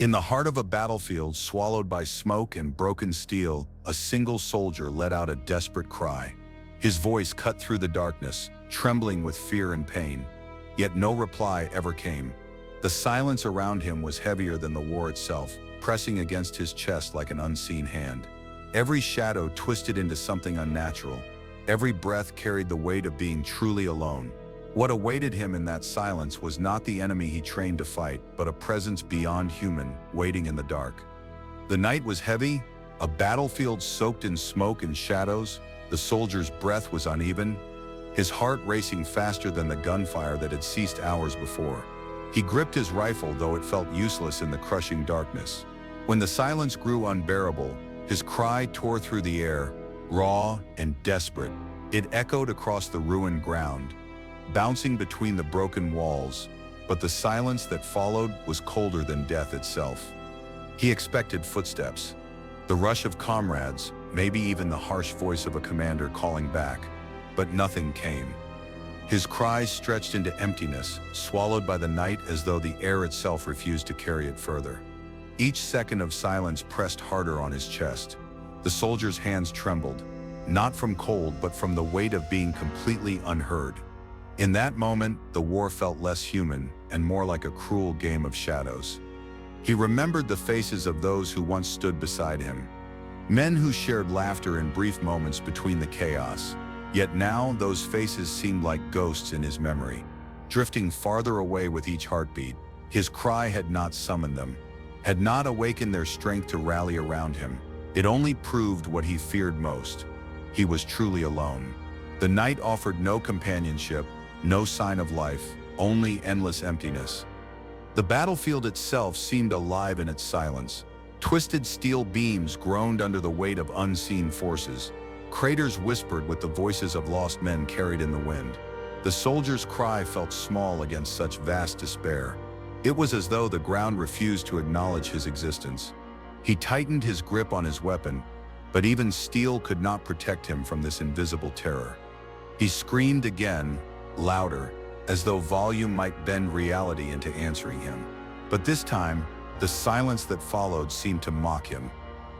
In the heart of a battlefield swallowed by smoke and broken steel, a single soldier let out a desperate cry. His voice cut through the darkness, trembling with fear and pain. Yet no reply ever came. The silence around him was heavier than the war itself, pressing against his chest like an unseen hand. Every shadow twisted into something unnatural. Every breath carried the weight of being truly alone. What awaited him in that silence was not the enemy he trained to fight, but a presence beyond human, waiting in the dark. The night was heavy, a battlefield soaked in smoke and shadows. The soldier's breath was uneven, his heart racing faster than the gunfire that had ceased hours before. He gripped his rifle, though it felt useless in the crushing darkness. When the silence grew unbearable, his cry tore through the air, raw and desperate. It echoed across the ruined ground, bouncing between the broken walls, but the silence that followed was colder than death itself. He expected footsteps, the rush of comrades, maybe even the harsh voice of a commander calling back, but nothing came. His cries stretched into emptiness, swallowed by the night as though the air itself refused to carry it further. Each second of silence pressed harder on his chest. The soldier's hands trembled, not from cold but from the weight of being completely unheard. In that moment, the war felt less human and more like a cruel game of shadows. He remembered the faces of those who once stood beside him, men who shared laughter in brief moments between the chaos. Yet now, those faces seemed like ghosts in his memory, drifting farther away with each heartbeat. His cry had not summoned them, had not awakened their strength to rally around him. It only proved what he feared most. He was truly alone. The night offered no companionship, no sign of life, only endless emptiness. The battlefield itself seemed alive in its silence. Twisted steel beams groaned under the weight of unseen forces. Craters whispered with the voices of lost men carried in the wind. The soldier's cry felt small against such vast despair. It was as though the ground refused to acknowledge his existence. He tightened his grip on his weapon, but even steel could not protect him from this invisible terror. He screamed again, louder, as though volume might bend reality into answering him. But this time, the silence that followed seemed to mock him,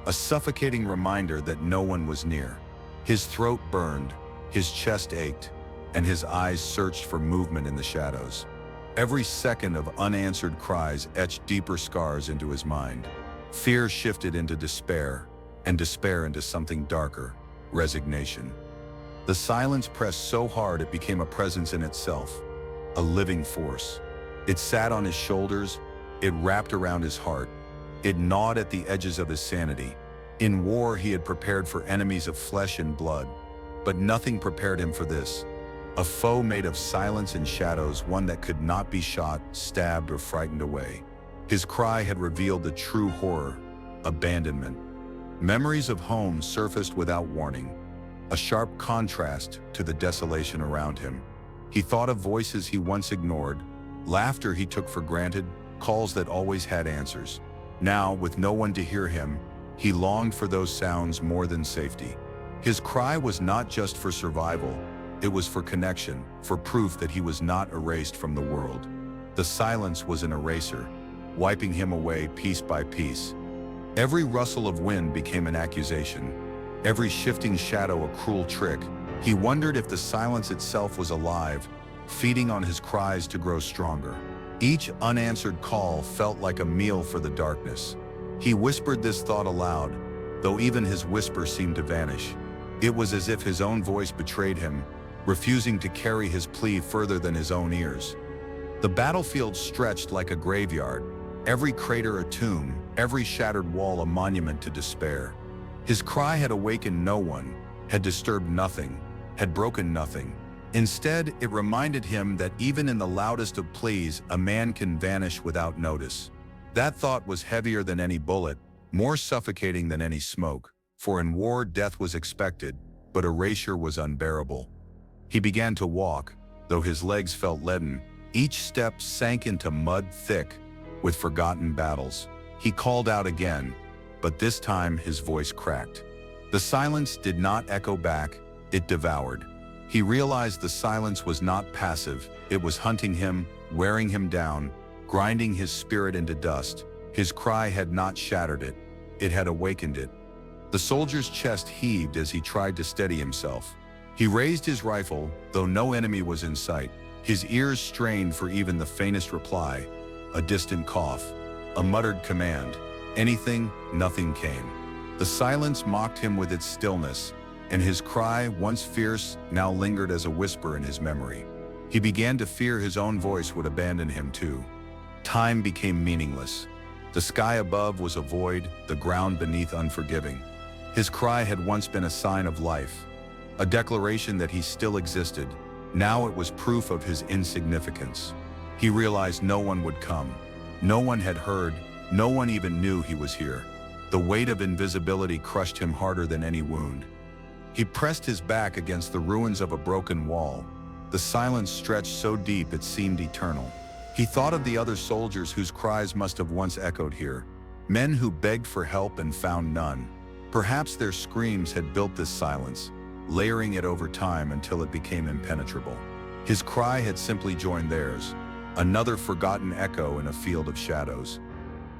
a suffocating reminder that no one was near. His throat burned, his chest ached, and his eyes searched for movement in the shadows. Every second of unanswered cries etched deeper scars into his mind. Fear shifted into despair, and despair into something darker, resignation. The silence pressed so hard it became a presence in itself, a living force. It sat on his shoulders, it wrapped around his heart, it gnawed at the edges of his sanity. In war, he had prepared for enemies of flesh and blood, but nothing prepared him for this. A foe made of silence and shadows, one that could not be shot, stabbed, or frightened away. His cry had revealed the true horror: abandonment. Memories of home surfaced without warning, a sharp contrast to the desolation around him. He thought of voices he once ignored, laughter he took for granted, calls that always had answers. Now, with no one to hear him, he longed for those sounds more than safety. His cry was not just for survival, it was for connection, for proof that he was not erased from the world. The silence was an eraser, wiping him away piece by piece. Every rustle of wind became an accusation, every shifting shadow a cruel trick. He wondered if the silence itself was alive, feeding on his cries to grow stronger. Each unanswered call felt like a meal for the darkness. He whispered this thought aloud, though even his whisper seemed to vanish. It was as if his own voice betrayed him, refusing to carry his plea further than his own ears. The battlefield stretched like a graveyard, every crater a tomb, every shattered wall a monument to despair. His cry had awakened no one, had disturbed nothing, had broken nothing. Instead, it reminded him that even in the loudest of pleas, a man can vanish without notice. That thought was heavier than any bullet, more suffocating than any smoke, for in war death was expected, but erasure was unbearable. He began to walk, though his legs felt leaden. Each step sank into mud thick with forgotten battles. He called out again, but this time his voice cracked. The silence did not echo back, it devoured. He realized the silence was not passive, it was hunting him, wearing him down, grinding his spirit into dust. His cry had not shattered it, it had awakened it. The soldier's chest heaved as he tried to steady himself. He raised his rifle, though no enemy was in sight. His ears strained for even the faintest reply. A distant cough, a muttered command. Anything, nothing came. The silence mocked him with its stillness, and his cry, once fierce, now lingered as a whisper in his memory. He began to fear his own voice would abandon him too. Time became meaningless. The sky above was a void, the ground beneath unforgiving. His cry had once been a sign of life, a declaration that he still existed. Now it was proof of his insignificance. He realized no one would come. No one had heard, no one even knew he was here. The weight of invisibility crushed him harder than any wound. He pressed his back against the ruins of a broken wall. The silence stretched so deep it seemed eternal. He thought of the other soldiers whose cries must have once echoed here, men who begged for help and found none. Perhaps their screams had built this silence, layering it over time until it became impenetrable. His cry had simply joined theirs, another forgotten echo in a field of shadows.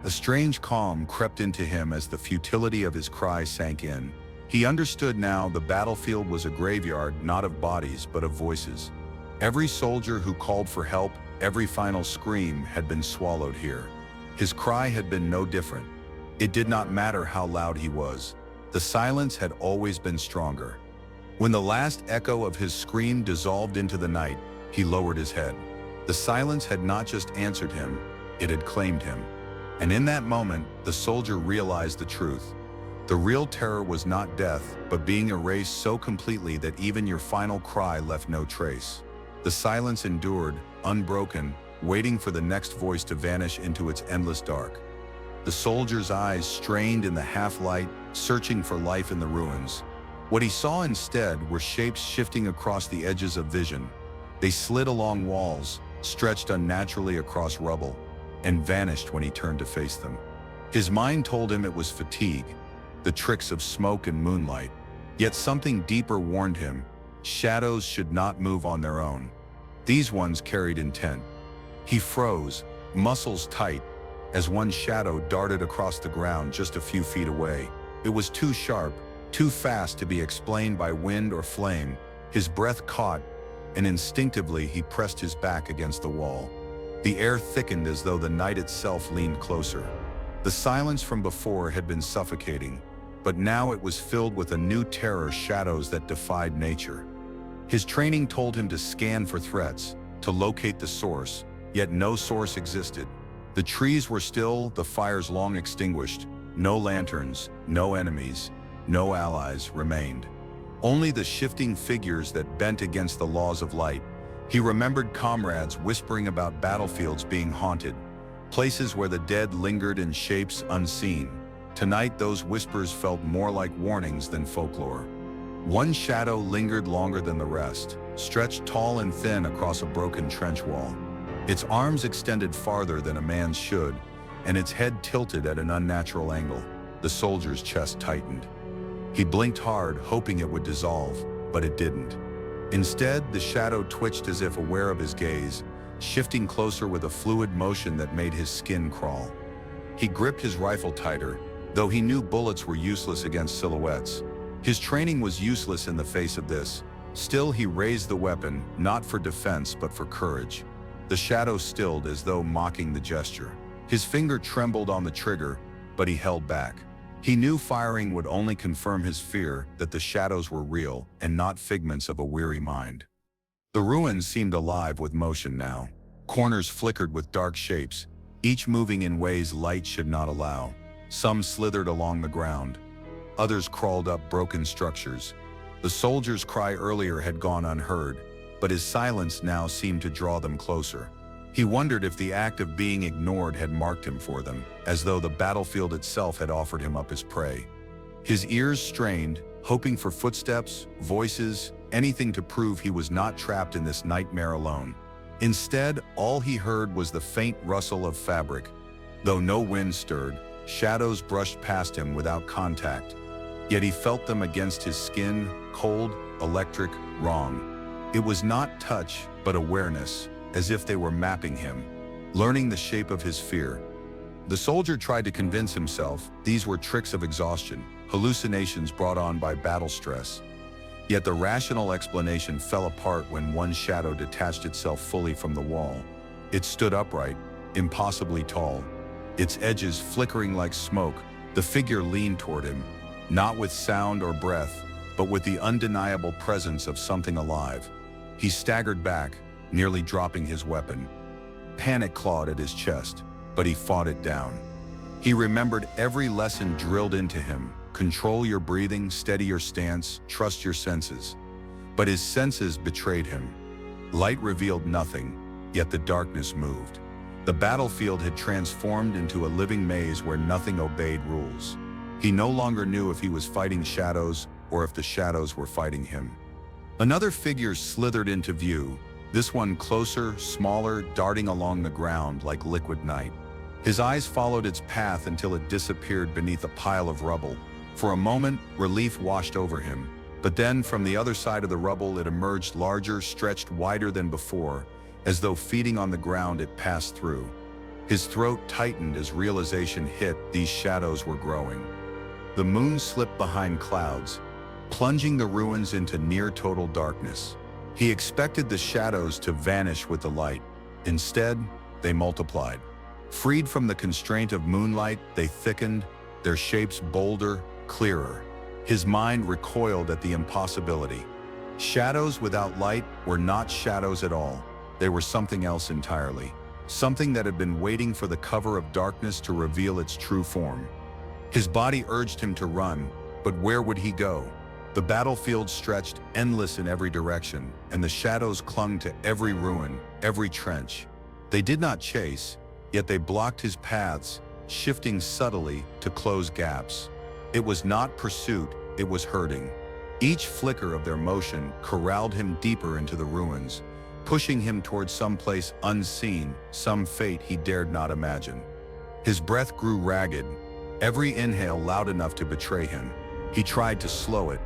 A strange calm crept into him as the futility of his cry sank in. He understood now the battlefield was a graveyard not of bodies but of voices. Every soldier who called for help, every final scream had been swallowed here. His cry had been no different. It did not matter how loud he was. The silence had always been stronger. When the last echo of his scream dissolved into the night, he lowered his head. The silence had not just answered him, it had claimed him. And in that moment, the soldier realized the truth. The real terror was not death, but being erased so completely that even your final cry left no trace. The silence endured, unbroken, waiting for the next voice to vanish into its endless dark. The soldier's eyes strained in the half-light, searching for life in the ruins. What he saw instead were shapes shifting across the edges of vision. They slid along walls, stretched unnaturally across rubble, and vanished when he turned to face them. His mind told him it was fatigue, the tricks of smoke and moonlight. Yet something deeper warned him, shadows should not move on their own. These ones carried intent. He froze, muscles tight, as one shadow darted across the ground just a few feet away. It was too sharp, too fast to be explained by wind or flame. His breath caught, and instinctively he pressed his back against the wall. The air thickened as though the night itself leaned closer. The silence from before had been suffocating, but now it was filled with a new terror, shadows that defied nature. His training told him to scan for threats, to locate the source, yet no source existed. The trees were still, the fires long extinguished. No lanterns, no enemies, no allies remained. Only the shifting figures that bent against the laws of light. He remembered comrades whispering about battlefields being haunted, places where the dead lingered in shapes unseen. Tonight those whispers felt more like warnings than folklore. One shadow lingered longer than the rest, stretched tall and thin across a broken trench wall. Its arms extended farther than a man's should, and its head tilted at an unnatural angle. The soldier's chest tightened. He blinked hard, hoping it would dissolve, but it didn't. Instead, the shadow twitched as if aware of his gaze, shifting closer with a fluid motion that made his skin crawl. He gripped his rifle tighter, though he knew bullets were useless against silhouettes. His training was useless in the face of this. Still, he raised the weapon, not for defense but for courage. The shadow stilled as though mocking the gesture. His finger trembled on the trigger, but he held back. He knew firing would only confirm his fear that the shadows were real and not figments of a weary mind. The ruins seemed alive with motion now. Corners flickered with dark shapes, each moving in ways light should not allow. Some slithered along the ground. Others crawled up broken structures. The soldier's cry earlier had gone unheard, but his silence now seemed to draw them closer. He wondered if the act of being ignored had marked him for them, as though the battlefield itself had offered him up as prey. His ears strained, hoping for footsteps, voices, anything to prove he was not trapped in this nightmare alone. Instead, all he heard was the faint rustle of fabric. Though no wind stirred, shadows brushed past him without contact. Yet he felt them against his skin, cold, electric, wrong. It was not touch, but awareness, as if they were mapping him, learning the shape of his fear. The soldier tried to convince himself these were tricks of exhaustion, hallucinations brought on by battle stress. Yet the rational explanation fell apart when one shadow detached itself fully from the wall. It stood upright, impossibly tall, its edges flickering like smoke. The figure leaned toward him, not with sound or breath, but with the undeniable presence of something alive. He staggered back, nearly dropping his weapon. Panic clawed at his chest, but he fought it down. He remembered every lesson drilled into him: control your breathing, steady your stance, trust your senses. But his senses betrayed him. Light revealed nothing, yet the darkness moved. The battlefield had transformed into a living maze where nothing obeyed rules. He no longer knew if he was fighting shadows or if the shadows were fighting him. Another figure slithered into view, this one closer, smaller, darting along the ground like liquid night. His eyes followed its path until it disappeared beneath a pile of rubble. For a moment, relief washed over him. But then, from the other side of the rubble, it emerged larger, stretched wider than before, as though feeding on the ground it passed through. His throat tightened as realization hit: these shadows were growing. The moon slipped behind clouds, plunging the ruins into near-total darkness. He expected the shadows to vanish with the light. Instead, they multiplied. Freed from the constraint of moonlight, they thickened, their shapes bolder, clearer. His mind recoiled at the impossibility. Shadows without light were not shadows at all. They were something else entirely. Something that had been waiting for the cover of darkness to reveal its true form. His body urged him to run, but where would he go? The battlefield stretched endless in every direction, and the shadows clung to every ruin, every trench. They did not chase, yet they blocked his paths, shifting subtly to close gaps. It was not pursuit, it was herding. Each flicker of their motion corralled him deeper into the ruins, pushing him towards some place unseen, some fate he dared not imagine. His breath grew ragged, every inhale loud enough to betray him. He tried to slow it,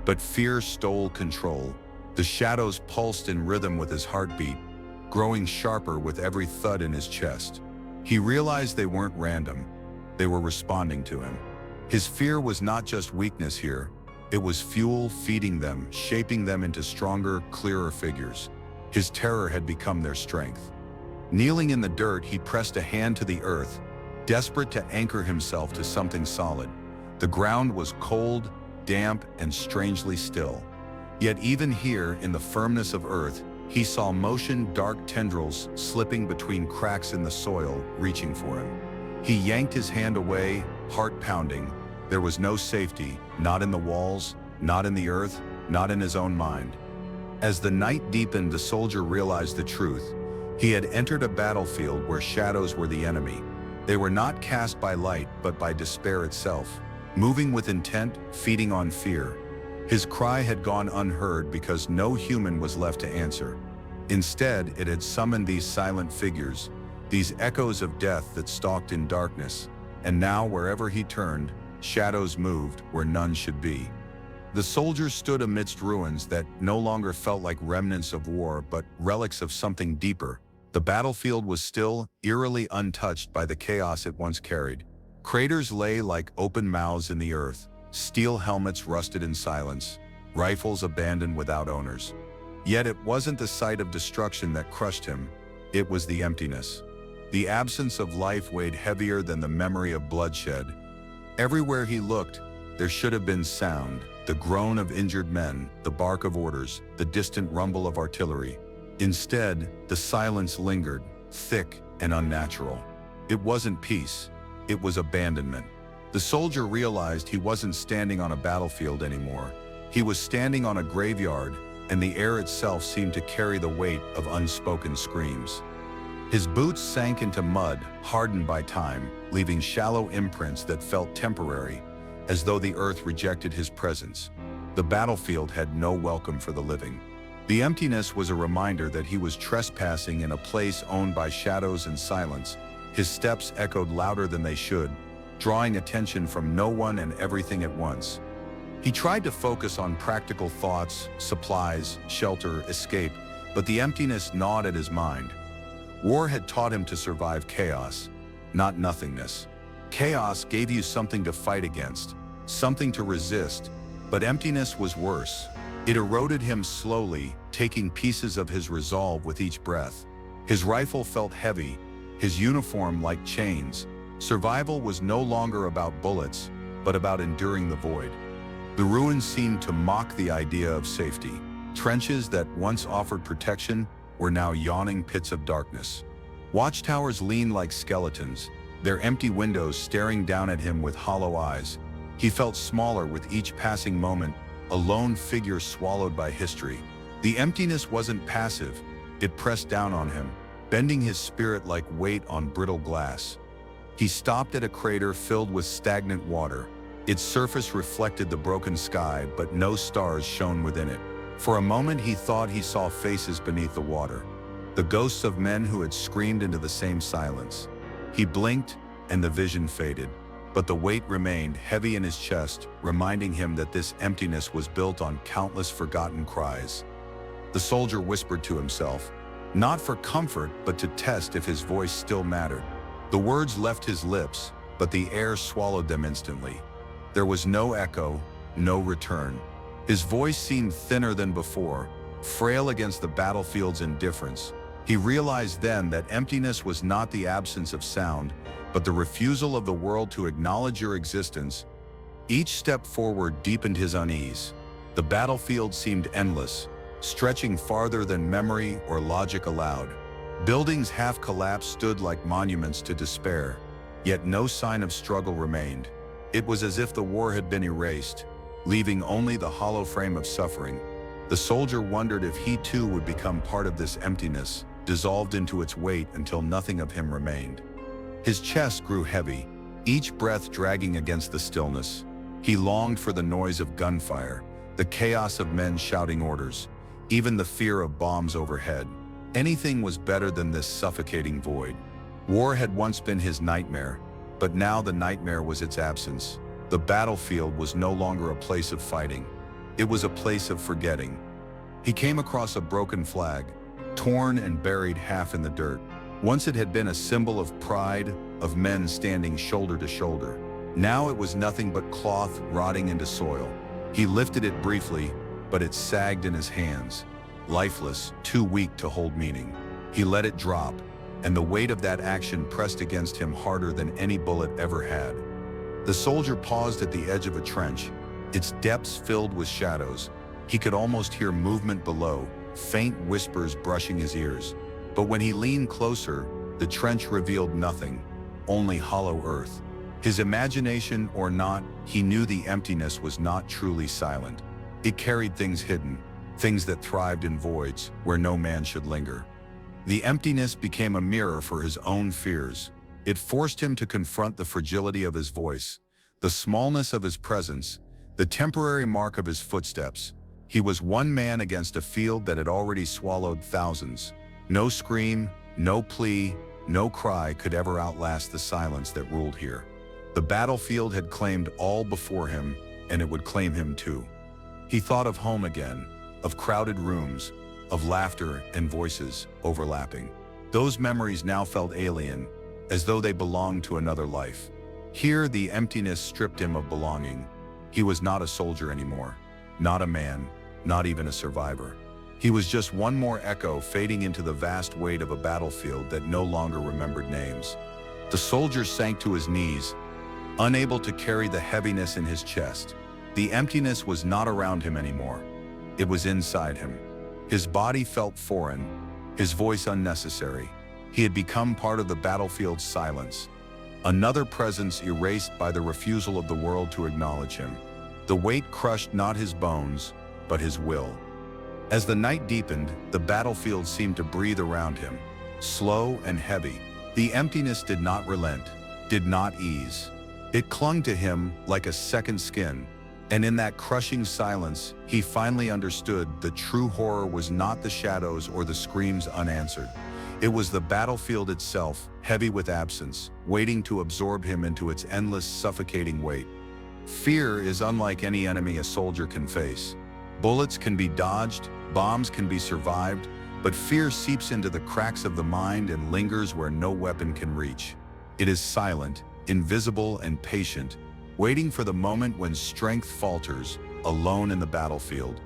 but fear stole control. The shadows pulsed in rhythm with his heartbeat, growing sharper with every thud in his chest. He realized they weren't random. They were responding to him. His fear was not just weakness here. It was fuel feeding them, shaping them into stronger, clearer figures. His terror had become their strength. Kneeling in the dirt, he pressed a hand to the earth, desperate to anchor himself to something solid. The ground was cold, damp, and strangely still. Yet even here, in the firmness of earth, he saw motion, dark tendrils slipping between cracks in the soil, reaching for him. He yanked his hand away, heart pounding. There was no safety, not in the walls, not in the earth, not in his own mind. As the night deepened, the soldier realized the truth. He had entered a battlefield where shadows were the enemy. They were not cast by light, but by despair itself, moving with intent, feeding on fear. His cry had gone unheard because no human was left to answer. Instead, it had summoned these silent figures, these echoes of death that stalked in darkness. And now, wherever he turned, shadows moved where none should be. The soldier stood amidst ruins that no longer felt like remnants of war, but relics of something deeper. The battlefield was still, eerily untouched by the chaos it once carried. Craters lay like open mouths in the earth, steel helmets rusted in silence, rifles abandoned without owners. Yet it wasn't the sight of destruction that crushed him, it was the emptiness. The absence of life weighed heavier than the memory of bloodshed. Everywhere he looked, there should have been sound, the groan of injured men, the bark of orders, the distant rumble of artillery. Instead, the silence lingered, thick and unnatural. It wasn't peace, it was abandonment. The soldier realized he wasn't standing on a battlefield anymore. He was standing on a graveyard, and the air itself seemed to carry the weight of unspoken screams. His boots sank into mud, hardened by time, leaving shallow imprints that felt temporary, as though the earth rejected his presence. The battlefield had no welcome for the living. The emptiness was a reminder that he was trespassing in a place owned by shadows and silence. His steps echoed louder than they should, drawing attention from no one and everything at once. He tried to focus on practical thoughts, supplies, shelter, escape, but the emptiness gnawed at his mind. War had taught him to survive chaos, not nothingness. Chaos gave you something to fight against, something to resist, but emptiness was worse. It eroded him slowly, taking pieces of his resolve with each breath. His rifle felt heavy, his uniform like chains. Survival was no longer about bullets, but about enduring the void. The ruins seemed to mock the idea of safety. Trenches that once offered protection were now yawning pits of darkness. Watchtowers leaned like skeletons, their empty windows staring down at him with hollow eyes. He felt smaller with each passing moment, a lone figure swallowed by history. The emptiness wasn't passive, it pressed down on him, bending his spirit like weight on brittle glass. He stopped at a crater filled with stagnant water. Its surface reflected the broken sky, but no stars shone within it. For a moment he thought he saw faces beneath the water, the ghosts of men who had screamed into the same silence. He blinked, and the vision faded, but the weight remained heavy in his chest, reminding him that this emptiness was built on countless forgotten cries. The soldier whispered to himself, not for comfort, but to test if his voice still mattered. The words left his lips, but the air swallowed them instantly. There was no echo, no return. His voice seemed thinner than before, frail against the battlefield's indifference. He realized then that emptiness was not the absence of sound, but the refusal of the world to acknowledge your existence. Each step forward deepened his unease. The battlefield seemed endless, stretching farther than memory or logic allowed. Buildings half collapsed stood like monuments to despair, yet no sign of struggle remained. It was as if the war had been erased, leaving only the hollow frame of suffering. The soldier wondered if he too would become part of this emptiness, dissolved into its weight until nothing of him remained. His chest grew heavy, each breath dragging against the stillness. He longed for the noise of gunfire, the chaos of men shouting orders, even the fear of bombs overhead. Anything was better than this suffocating void. War had once been his nightmare, but now the nightmare was its absence. The battlefield was no longer a place of fighting. It was a place of forgetting. He came across a broken flag, torn and buried half in the dirt. Once it had been a symbol of pride, of men standing shoulder to shoulder. Now it was nothing but cloth rotting into soil. He lifted it briefly, but it sagged in his hands, lifeless, too weak to hold meaning. He let it drop, and the weight of that action pressed against him harder than any bullet ever had. The soldier paused at the edge of a trench, its depths filled with shadows. He could almost hear movement below, faint whispers brushing his ears. But when he leaned closer, the trench revealed nothing, only hollow earth. His imagination or not, he knew the emptiness was not truly silent. It carried things hidden, things that thrived in voids where no man should linger. The emptiness became a mirror for his own fears. It forced him to confront the fragility of his voice, the smallness of his presence, the temporary mark of his footsteps. He was one man against a field that had already swallowed thousands. No scream, no plea, no cry could ever outlast the silence that ruled here. The battlefield had claimed all before him, and it would claim him too. He thought of home again, of crowded rooms, of laughter and voices overlapping. Those memories now felt alien, as though they belonged to another life. Here, the emptiness stripped him of belonging. He was not a soldier anymore, not a man, not even a survivor. He was just one more echo fading into the vast weight of a battlefield that no longer remembered names. The soldier sank to his knees, unable to carry the heaviness in his chest. The emptiness was not around him anymore. It was inside him. His body felt foreign, his voice unnecessary. He had become part of the battlefield's silence, another presence erased by the refusal of the world to acknowledge him. The weight crushed not his bones, but his will. As the night deepened, the battlefield seemed to breathe around him, slow and heavy. The emptiness did not relent, did not ease. It clung to him like a second skin, and in that crushing silence, he finally understood the true horror was not the shadows or the screams unanswered. It was the battlefield itself, heavy with absence, waiting to absorb him into its endless, suffocating weight. Fear is unlike any enemy a soldier can face. Bullets can be dodged, bombs can be survived, but fear seeps into the cracks of the mind and lingers where no weapon can reach. It is silent, invisible, and patient, waiting for the moment when strength falters, alone in the battlefield.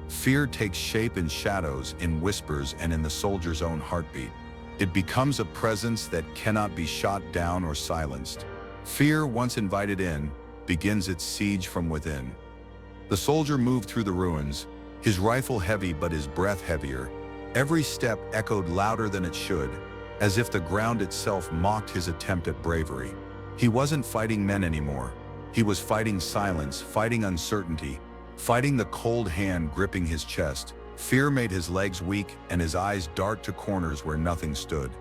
Fear takes shape in shadows, in whispers, and in the soldier's own heartbeat. It becomes a presence that cannot be shot down or silenced. Fear, once invited in, begins its siege from within. The soldier moved through the ruins, his rifle heavy but his breath heavier. Every step echoed louder than it should, as if the ground itself mocked his attempt at bravery. He wasn't fighting men anymore. He was fighting silence, fighting uncertainty, fighting the cold hand gripping his chest. Fear made his legs weak and his eyes dart to corners where nothing stood.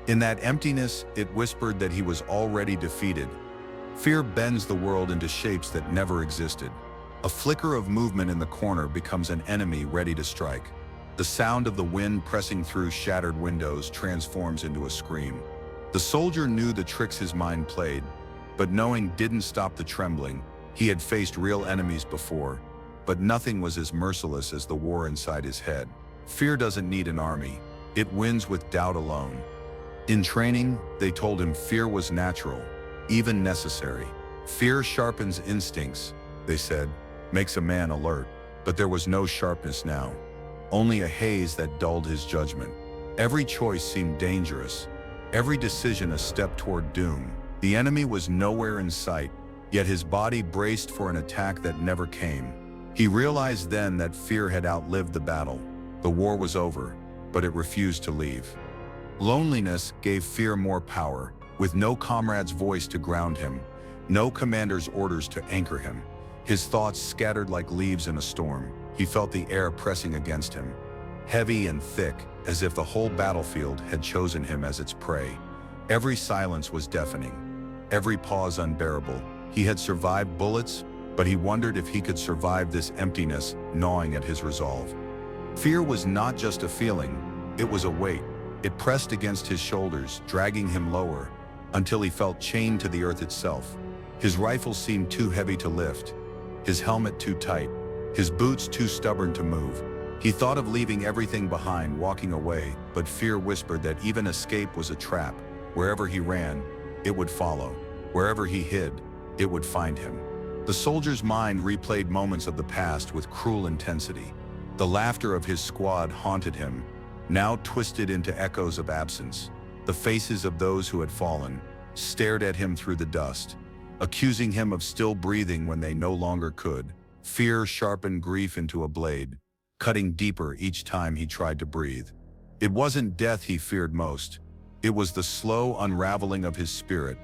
In that emptiness, it whispered that he was already defeated. Fear bends the world into shapes that never existed. A flicker of movement in the corner becomes an enemy ready to strike. The sound of the wind pressing through shattered windows transforms into a scream. The soldier knew the tricks his mind played, but knowing didn't stop the trembling. He had faced real enemies before, but nothing was as merciless as the war inside his head. Fear doesn't need an army. It wins with doubt alone. In training, they told him fear was natural, even necessary. Fear sharpens instincts, they said, makes a man alert. But there was no sharpness now. Only a haze that dulled his judgment. Every choice seemed dangerous, every decision a step toward doom. The enemy was nowhere in sight, yet his body braced for an attack that never came. He realized then that fear had outlived the battle. The war was over, but it refused to leave. Loneliness gave fear more power, with no comrade's voice to ground him, no commander's orders to anchor him. His thoughts scattered like leaves in a storm. He felt the air pressing against him, heavy and thick, as if the whole battlefield had chosen him as its prey. Every silence was deafening, every pause unbearable. He had survived bullets, but he wondered if he could survive this emptiness gnawing at his resolve. Fear was not just a feeling, it was a weight. It pressed against his shoulders, dragging him lower, until he felt chained to the earth itself. His rifle seemed too heavy to lift, his helmet too tight, his boots too stubborn to move. He thought of leaving everything behind, walking away, but fear whispered that even escape was a trap. Wherever he ran, it would follow. Wherever he hid, it would find him. The soldier's mind replayed moments of the past with cruel intensity. The laughter of his squad haunted him, now twisted into echoes of absence. The faces of those who had fallen stared at him through the dust, accusing him of still breathing when they no longer could. Fear sharpened grief into a blade, cutting deeper each time he tried to breathe. It wasn't death he feared most. It was the slow unraveling of his spirit.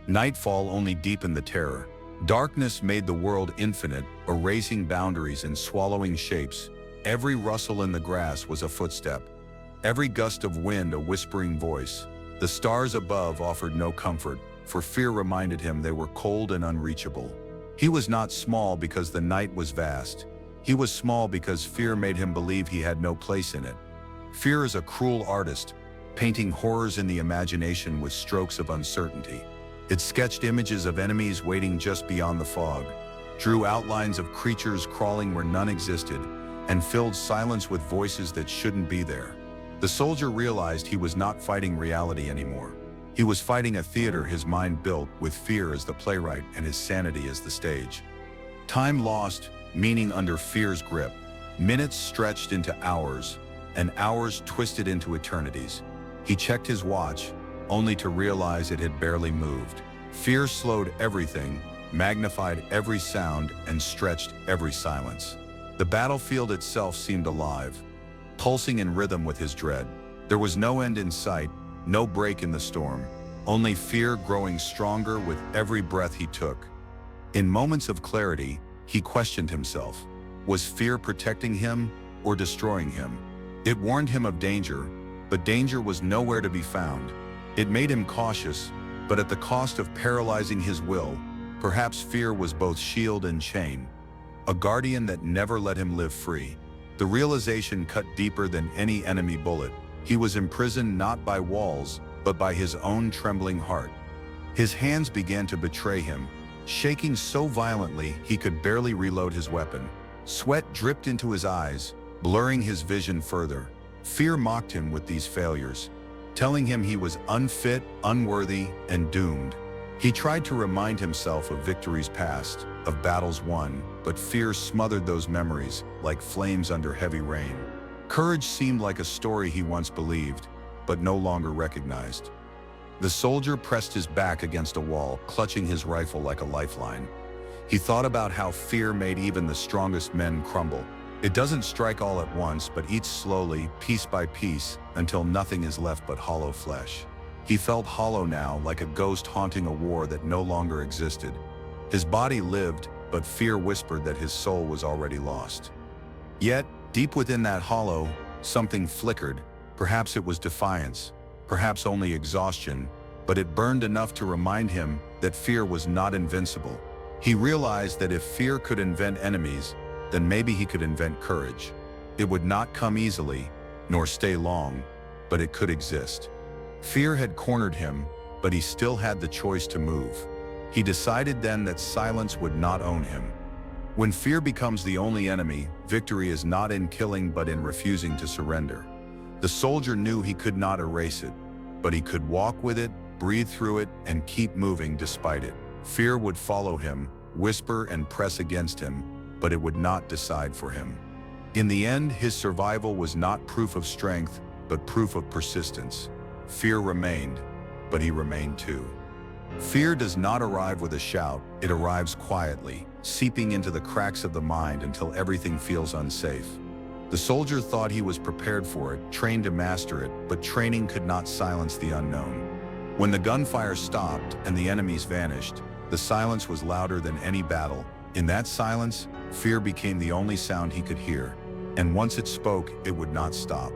Nightfall only deepened the terror. Darkness made the world infinite, erasing boundaries and swallowing shapes. Every rustle in the grass was a footstep. Every gust of wind a whispering voice. The stars above offered no comfort, for fear reminded him they were cold and unreachable. He was not small because the night was vast. He was small because fear made him believe he had no place in it. Fear is a cruel artist, painting horrors in the imagination with strokes of uncertainty. It sketched images of enemies waiting just beyond the fog, drew outlines of creatures crawling where none existed, and filled silence with voices that shouldn't be there. The soldier realized he was not fighting reality anymore. He was fighting a theater his mind built, with fear as the playwright and his sanity as the stage. Time lost, meaning under fear's grip. Minutes stretched into hours, and hours twisted into eternities. He checked his watch, only to realize it had barely moved. Fear slowed everything, magnified every sound, and stretched every silence. The battlefield itself seemed alive, pulsing in rhythm with his dread. There was no end in sight, no break in the storm, only fear growing stronger with every breath he took. In moments of clarity, he questioned himself. Was fear protecting him or destroying him? It warned him of danger, but danger was nowhere to be found. It made him cautious, but at the cost of paralyzing his will. Perhaps fear was both shield and chain, a guardian that never let him live free. The realization cut deeper than any enemy bullet. He was imprisoned not by walls, but by his own trembling heart. His hands began to betray him, shaking so violently he could barely reload his weapon. Sweat dripped into his eyes, blurring his vision further. Fear mocked him with these failures. telling him he was unfit, unworthy, and doomed. He tried to remind himself of victories past, of battles won, but fear smothered those memories like flames under heavy rain. Courage seemed like a story he once believed, but no longer recognized. The soldier pressed his back against a wall, clutching his rifle like a lifeline. He thought about how fear made even the strongest men crumble. It doesn't strike all at once, but eats slowly, piece by piece, until nothing is left but hollow flesh. He felt hollow now, like a ghost haunting a war that no longer existed. His body lived, but fear whispered that his soul was already lost. Yet, deep within that hollow, something flickered. Perhaps it was defiance, perhaps only exhaustion, but it burned enough to remind him that fear was not invincible. He realized that if fear could invent enemies, then maybe he could invent courage. It would not come easily, nor stay long, but it could exist. Fear had cornered him, but he still had the choice to move. He decided then that silence would not own him. When fear becomes the only enemy, victory is not in killing but in refusing to surrender. The soldier knew he could not erase it, but he could walk with it, breathe through it, and keep moving despite it. Fear would follow him, whisper and press against him, but it would not decide for him. In the end, his survival was not proof of strength, but proof of persistence. Fear remained, but he remained too. Fear does not arrive with a shout, it arrives quietly, seeping into the cracks of the mind until everything feels unsafe. The soldier thought he was prepared for it, trained to master it, but training could not silence the unknown. When the gunfire stopped and the enemies vanished, the silence was louder than any battle. In that silence, fear became the only sound he could hear, and once it spoke, it would not stop.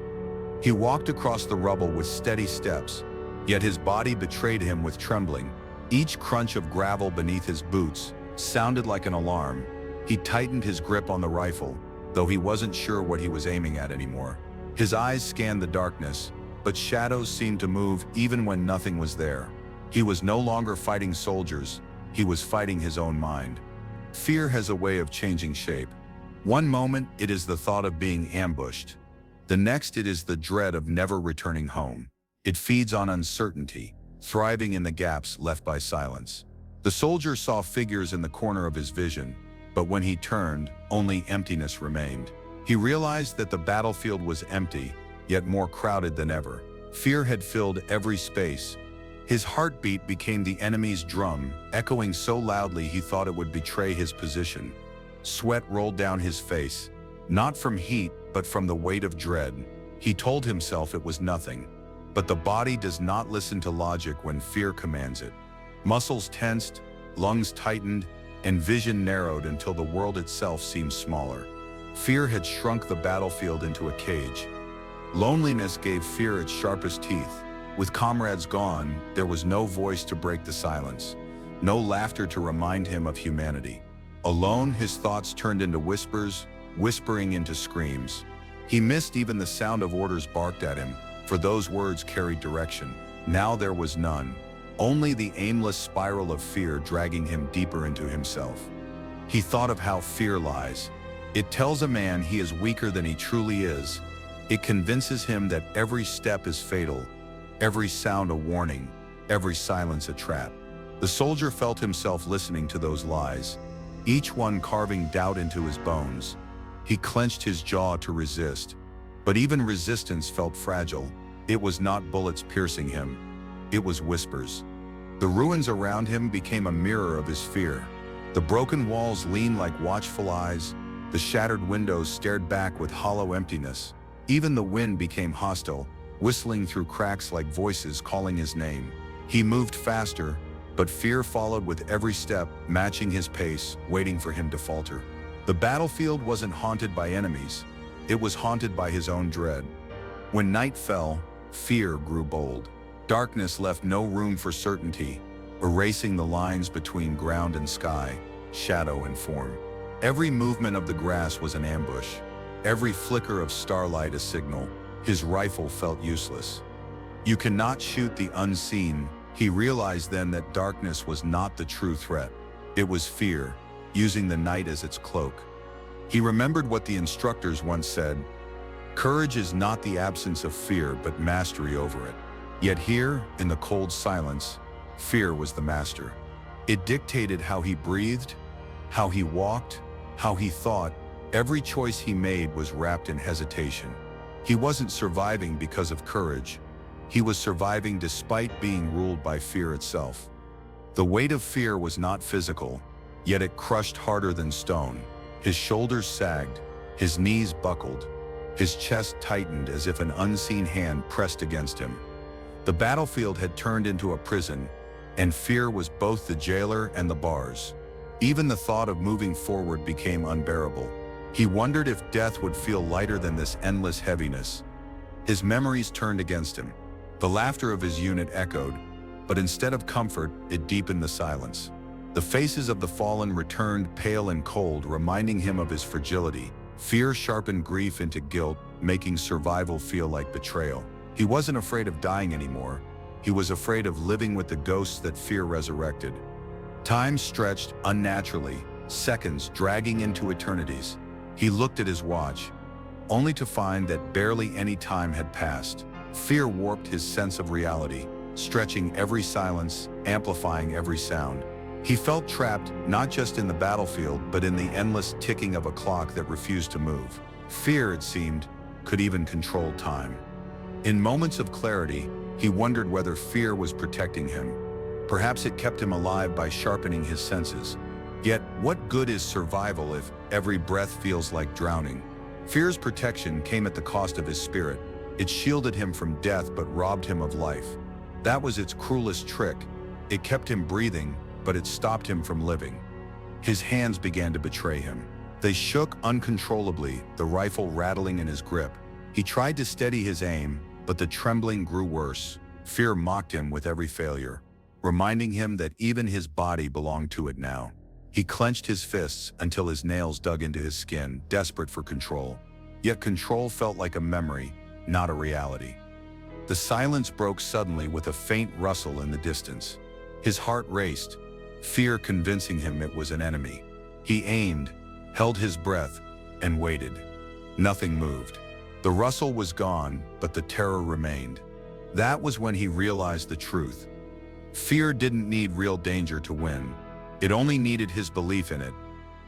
He walked across the rubble with steady steps, yet his body betrayed him with trembling. Each crunch of gravel beneath his boots sounded like an alarm. He tightened his grip on the rifle, though he wasn't sure what he was aiming at anymore. His eyes scanned the darkness, but shadows seemed to move even when nothing was there. He was no longer fighting soldiers, he was fighting his own mind. Fear has a way of changing shape. One moment, it is the thought of being ambushed. The next, it is the dread of never returning home. It feeds on uncertainty, thriving in the gaps left by silence. The soldier saw figures in the corner of his vision, but when he turned, only emptiness remained. He realized that the battlefield was empty, yet more crowded than ever. Fear had filled every space. His heartbeat became the enemy's drum, echoing so loudly he thought it would betray his position. Sweat rolled down his face, not from heat, but from the weight of dread. He told himself it was nothing. But the body does not listen to logic when fear commands it. Muscles tensed, lungs tightened, and vision narrowed until the world itself seemed smaller. Fear had shrunk the battlefield into a cage. Loneliness gave fear its sharpest teeth. With comrades gone, there was no voice to break the silence, no laughter to remind him of humanity. Alone, his thoughts turned into whispers, whispering into screams. He missed even the sound of orders barked at him, for those words carried direction. Now there was none, only the aimless spiral of fear dragging him deeper into himself. He thought of how fear lies. It tells a man he is weaker than he truly is. It convinces him that every step is fatal, every sound a warning, every silence a trap. The soldier felt himself listening to those lies, each one carving doubt into his bones. He clenched his jaw to resist, but even resistance felt fragile. It was not bullets piercing him, it was whispers. The ruins around him became a mirror of his fear. The broken walls leaned like watchful eyes, the shattered windows stared back with hollow emptiness. Even the wind became hostile, whistling through cracks like voices calling his name. He moved faster, but fear followed with every step, matching his pace, waiting for him to falter. The battlefield wasn't haunted by enemies, it was haunted by his own dread. When night fell, fear grew bold. Darkness left no room for certainty, erasing the lines between ground and sky, shadow and form. Every movement of the grass was an ambush, every flicker of starlight a signal. His rifle felt useless. You cannot shoot the unseen. He realized then that darkness was not the true threat. It was fear, using the night as its cloak. He remembered what the instructors once said, "Courage is not the absence of fear, but mastery over it." Yet here, in the cold silence, fear was the master. It dictated how he breathed, how he walked, how he thought. Every choice he made was wrapped in hesitation. He wasn't surviving because of courage. He was surviving despite being ruled by fear itself. The weight of fear was not physical, yet it crushed harder than stone. His shoulders sagged, his knees buckled, his chest tightened as if an unseen hand pressed against him. The battlefield had turned into a prison, and fear was both the jailer and the bars. Even the thought of moving forward became unbearable. He wondered if death would feel lighter than this endless heaviness. His memories turned against him. The laughter of his unit echoed, but instead of comfort, it deepened the silence. The faces of the fallen returned pale and cold, reminding him of his fragility. Fear sharpened grief into guilt, making survival feel like betrayal. He wasn't afraid of dying anymore. He was afraid of living with the ghosts that fear resurrected. Time stretched unnaturally, seconds dragging into eternities. He looked at his watch, only to find that barely any time had passed. Fear warped his sense of reality, stretching every silence, amplifying every sound. He felt trapped not just in the battlefield, but in the endless ticking of a clock that refused to move. Fear, it seemed, could even control time. In moments of clarity, he wondered whether fear was protecting him. Perhaps it kept him alive by sharpening his senses. Yet, what good is survival if every breath feels like drowning? Fear's protection came at the cost of his spirit. It shielded him from death but robbed him of life. That was its cruelest trick. It kept him breathing, but it stopped him from living. His hands began to betray him. They shook uncontrollably, the rifle rattling in his grip. He tried to steady his aim, but the trembling grew worse. Fear mocked him with every failure, reminding him that even his body belonged to it now. He clenched his fists until his nails dug into his skin, desperate for control. Yet control felt like a memory, not a reality. The silence broke suddenly with a faint rustle in the distance. His heart raced, fear convincing him it was an enemy. He aimed, held his breath, and waited. Nothing moved. The rustle was gone, but the terror remained. That was when he realized the truth. Fear didn't need real danger to win. It only needed his belief in it.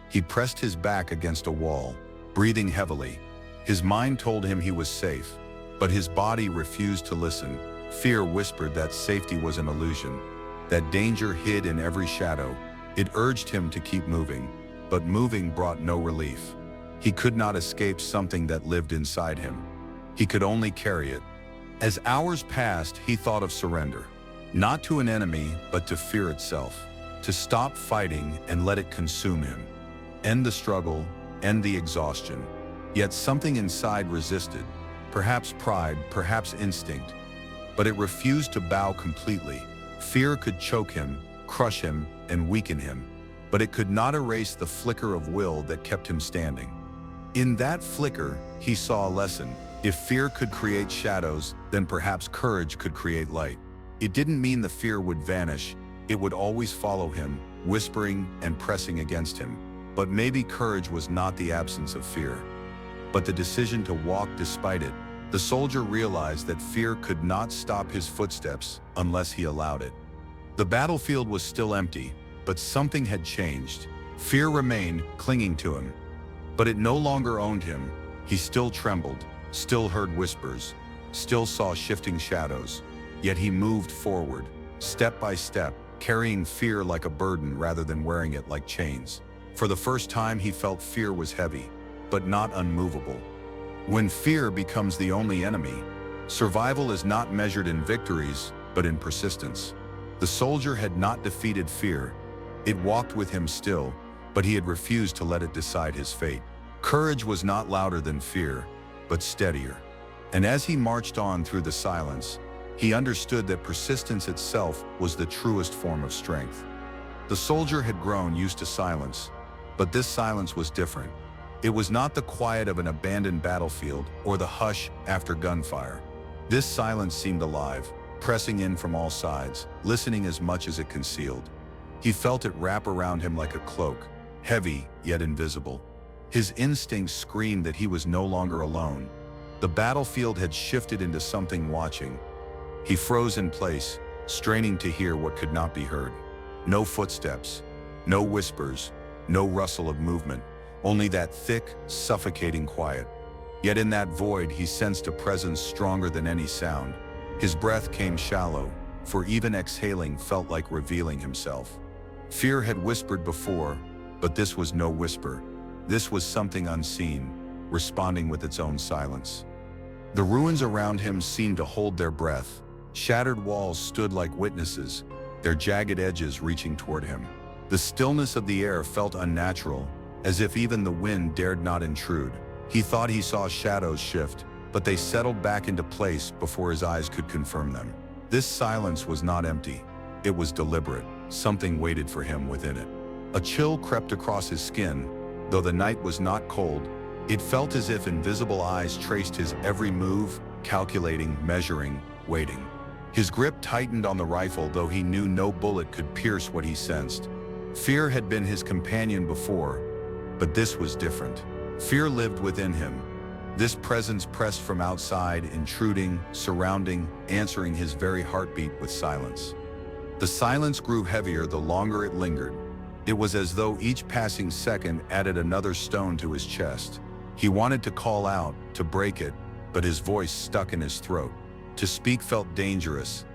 He pressed his back against a wall, breathing heavily. His mind told him he was safe, but his body refused to listen. Fear whispered that safety was an illusion, that danger hid in every shadow. It urged him to keep moving, but moving brought no relief. He could not escape something that lived inside him. He could only carry it. As hours passed, he thought of surrender, not to an enemy, but to fear itself. To stop fighting and let it consume him. End the struggle, end the exhaustion. Yet something inside resisted, perhaps pride, perhaps instinct, but it refused to bow completely. Fear could choke him, crush him, and weaken him, but it could not erase the flicker of will that kept him standing. In that flicker, he saw a lesson. If fear could create shadows, then perhaps courage could create light. It didn't mean the fear would vanish. It would always follow him, whispering and pressing against him. But maybe courage was not the absence of fear, but the decision to walk despite it. The soldier realized that fear could not stop his footsteps unless he allowed it. The battlefield was still empty, but something had changed. Fear remained, clinging to him, but it no longer owned him. He still trembled, still heard whispers, still saw shifting shadows. Yet he moved forward, step by step, carrying fear like a burden rather than wearing it like chains. For the first time, he felt fear was heavy, but not unmovable. When fear becomes the only enemy, survival is not measured in victories, but in persistence. The soldier had not defeated fear. It walked with him still, but he had refused to let it decide his fate. Courage was not louder than fear, but steadier. And as he marched on through the silence, he understood that persistence itself was the truest form of strength. The soldier had grown used to silence, but this silence was different. It was not the quiet of an abandoned battlefield or the hush after gunfire. This silence seemed alive, pressing in from all sides, listening as much as it concealed. He felt it wrap around him like a cloak, heavy yet invisible. His instincts screamed that he was no longer alone. The battlefield had shifted into something watching. He froze in place, straining to hear what could not be heard. No footsteps, no whispers, no rustle of movement, only that thick, suffocating quiet. Yet in that void he sensed a presence stronger than any sound. His breath came shallow, for even exhaling felt like revealing himself. Fear had whispered before, but this was no whisper. This was something unseen, responding with its own silence. The ruins around him seemed to hold their breath. Shattered walls stood like witnesses, their jagged edges reaching toward him. The stillness of the air felt unnatural, as if even the wind dared not intrude. He thought he saw shadows shift, but they settled back into place before his eyes could confirm them. This silence was not empty. It was deliberate. Something waited for him within it. A chill crept across his skin. Though the night was not cold, it felt as if invisible eyes traced his every move, calculating, measuring, waiting. His grip tightened on the rifle, though he knew no bullet could pierce what he sensed. Fear had been his companion before, but this was different. Fear lived within him. This presence pressed from outside, intruding, surrounding, answering his very heartbeat with silence. The silence grew heavier the longer it lingered. It was as though each passing second added another stone to his chest. He wanted to call out, to break it, but his voice stuck in his throat. To speak felt dangerous,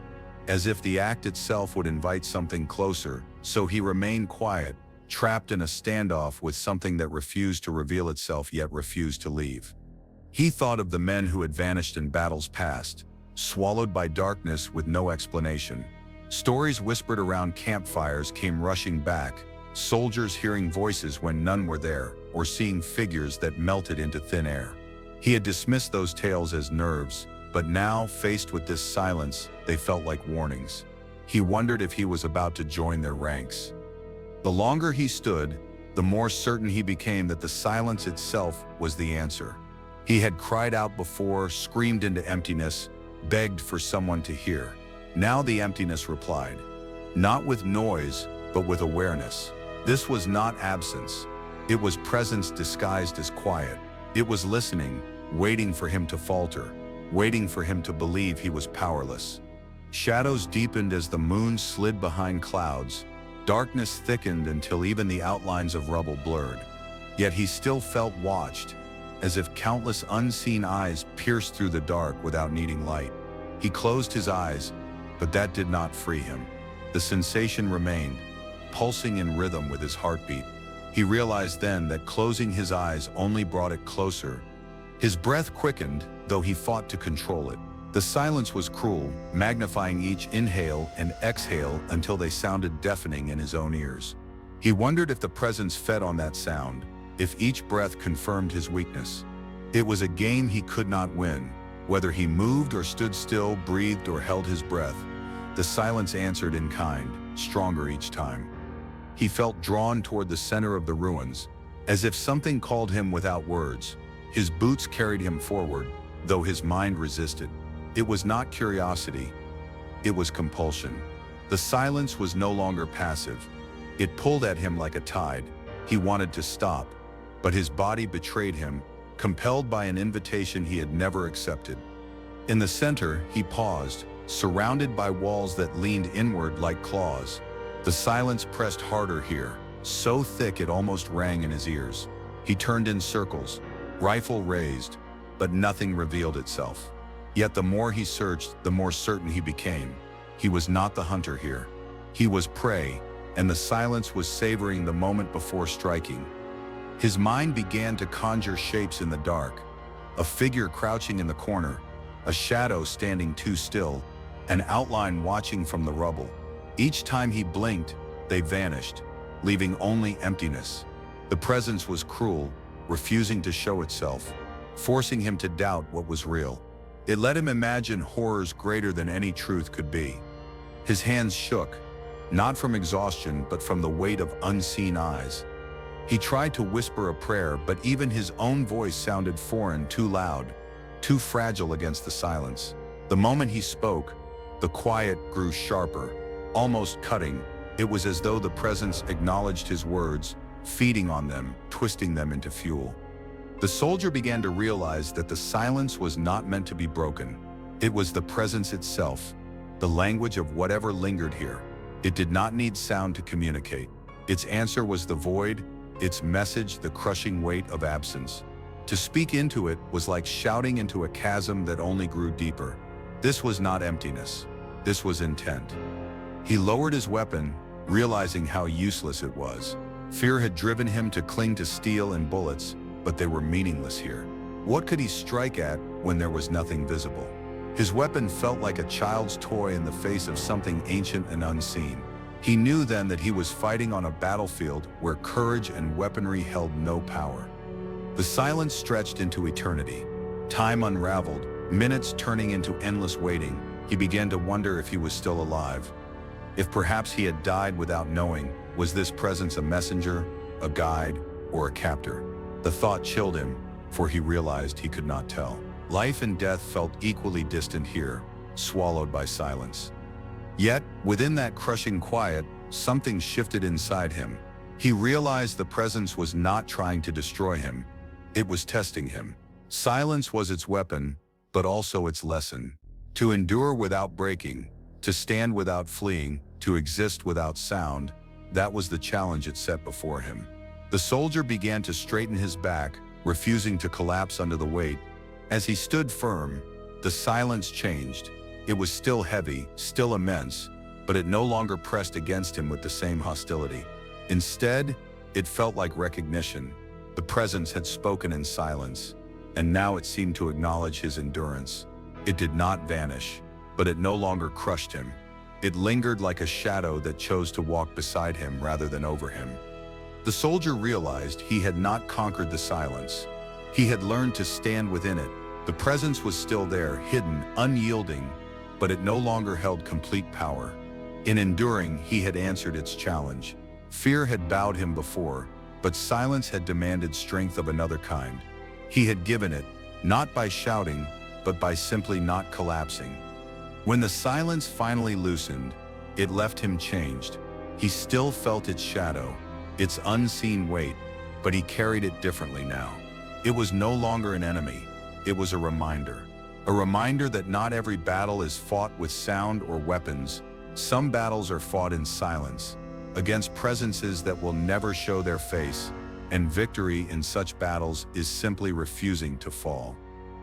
as if the act itself would invite something closer, so he remained quiet, trapped in a standoff with something that refused to reveal itself yet refused to leave. He thought of the men who had vanished in battles past, swallowed by darkness with no explanation. Stories whispered around campfires came rushing back, soldiers hearing voices when none were there, or seeing figures that melted into thin air. He had dismissed those tales as nerves, but now, faced with this silence, they felt like warnings. He wondered if he was about to join their ranks. The longer he stood, the more certain he became that the silence itself was the answer. He had cried out before, screamed into emptiness, begged for someone to hear. Now the emptiness replied, not with noise, but with awareness. This was not absence. It was presence disguised as quiet. It was listening, waiting for him to falter, waiting for him to believe he was powerless. Shadows deepened as the moon slid behind clouds. Darkness thickened until even the outlines of rubble blurred. Yet he still felt watched, as if countless unseen eyes pierced through the dark without needing light. He closed his eyes, but that did not free him. The sensation remained, pulsing in rhythm with his heartbeat. He realized then that closing his eyes only brought it closer. His breath quickened, though he fought to control it. The silence was cruel, magnifying each inhale and exhale until they sounded deafening in his own ears. He wondered if the presence fed on that sound, if each breath confirmed his weakness. It was a game he could not win. Whether he moved or stood still, breathed or held his breath, the silence answered in kind, stronger each time. He felt drawn toward the center of the ruins, as if something called him without words. His boots carried him forward, though his mind resisted. It was not curiosity, it was compulsion. The silence was no longer passive. It pulled at him like a tide. He wanted to stop, but his body betrayed him, compelled by an invitation he had never accepted. In the center, he paused, surrounded by walls that leaned inward like claws. The silence pressed harder here, so thick it almost rang in his ears. He turned in circles, rifle raised, but nothing revealed itself. Yet the more he searched, the more certain he became. He was not the hunter here. He was prey, and the silence was savoring the moment before striking. His mind began to conjure shapes in the dark. A figure crouching in the corner, a shadow standing too still, an outline watching from the rubble. Each time he blinked, they vanished, leaving only emptiness. The presence was cruel, refusing to show itself, forcing him to doubt what was real. It let him imagine horrors greater than any truth could be. His hands shook, not from exhaustion, but from the weight of unseen eyes. He tried to whisper a prayer, but even his own voice sounded foreign, too loud, too fragile against the silence. The moment he spoke, the quiet grew sharper, almost cutting. It was as though the presence acknowledged his words, feeding on them, twisting them into fuel. The soldier began to realize that the silence was not meant to be broken. It was the presence itself, the language of whatever lingered here. It did not need sound to communicate. Its answer was the void, its message the crushing weight of absence. To speak into it was like shouting into a chasm that only grew deeper. This was not emptiness. This was intent. He lowered his weapon, realizing how useless it was. Fear had driven him to cling to steel and bullets, but they were meaningless here. What could he strike at when there was nothing visible? His weapon felt like a child's toy in the face of something ancient and unseen. He knew then that he was fighting on a battlefield where courage and weaponry held no power. The silence stretched into eternity. Time unraveled, minutes turning into endless waiting. He began to wonder if he was still alive. If perhaps he had died without knowing. Was this presence a messenger, a guide, or a captor? The thought chilled him, for he realized he could not tell. Life and death felt equally distant here, swallowed by silence. Yet, within that crushing quiet, something shifted inside him. He realized the presence was not trying to destroy him. It was testing him. Silence was its weapon, but also its lesson. To endure without breaking, to stand without fleeing, to exist without sound, that was the challenge it set before him. The soldier began to straighten his back, refusing to collapse under the weight. As he stood firm, the silence changed. It was still heavy, still immense, but it no longer pressed against him with the same hostility. Instead, it felt like recognition. The presence had spoken in silence, and now it seemed to acknowledge his endurance. It did not vanish, but it no longer crushed him. It lingered like a shadow that chose to walk beside him rather than over him. The soldier realized he had not conquered the silence. He had learned to stand within it. The presence was still there, hidden, unyielding, but it no longer held complete power. In enduring, he had answered its challenge. Fear had bowed him before, but silence had demanded strength of another kind. He had given it, not by shouting, but by simply not collapsing. When the silence finally loosened, it left him changed. He still felt its shadow, its unseen weight, but he carried it differently now. It was no longer an enemy. It was a reminder. A reminder that not every battle is fought with sound or weapons. Some battles are fought in silence, against presences that will never show their face, and victory in such battles is simply refusing to fall.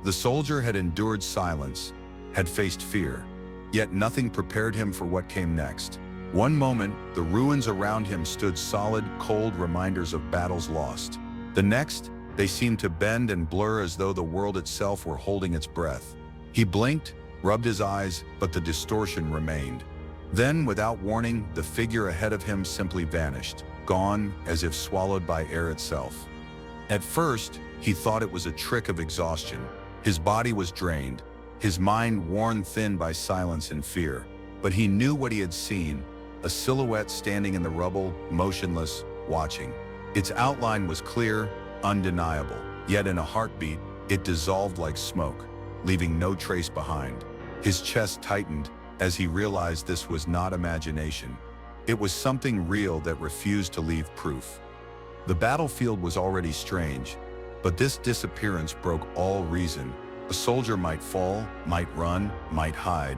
The soldier had endured silence, had faced fear, yet nothing prepared him for what came next. One moment, the ruins around him stood solid, cold reminders of battles lost. The next, they seemed to bend and blur as though the world itself were holding its breath. He blinked, rubbed his eyes, but the distortion remained. Then, without warning, the figure ahead of him simply vanished, gone as if swallowed by air itself. At first, he thought it was a trick of exhaustion. His body was drained, his mind worn thin by silence and fear. But he knew what he had seen, a silhouette standing in the rubble, motionless, watching. Its outline was clear, undeniable, yet in a heartbeat, it dissolved like smoke, leaving no trace behind. His chest tightened as he realized this was not imagination. It was something real that refused to leave proof. The battlefield was already strange, but this disappearance broke all reason. A soldier might fall, might run, might hide,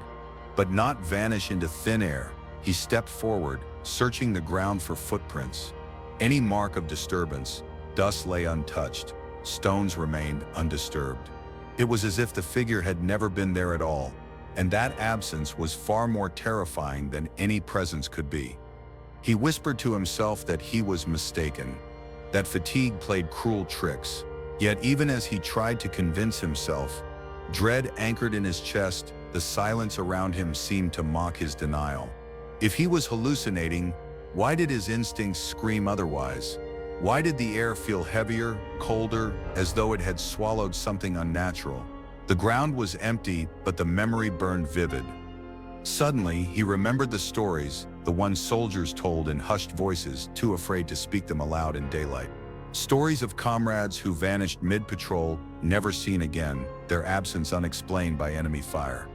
but not vanish into thin air. He stepped forward, searching the ground for footprints. Any mark of disturbance, dust lay untouched, stones remained undisturbed. It was as if the figure had never been there at all, and that absence was far more terrifying than any presence could be. He whispered to himself that he was mistaken, that fatigue played cruel tricks. Yet even as he tried to convince himself, dread anchored in his chest, the silence around him seemed to mock his denial. If he was hallucinating, why did his instincts scream otherwise? Why did the air feel heavier, colder, as though it had swallowed something unnatural? The ground was empty, but the memory burned vivid. Suddenly, he remembered the stories, the ones soldiers told in hushed voices, too afraid to speak them aloud in daylight. Stories of comrades who vanished mid-patrol, never seen again, their absence unexplained by enemy fire.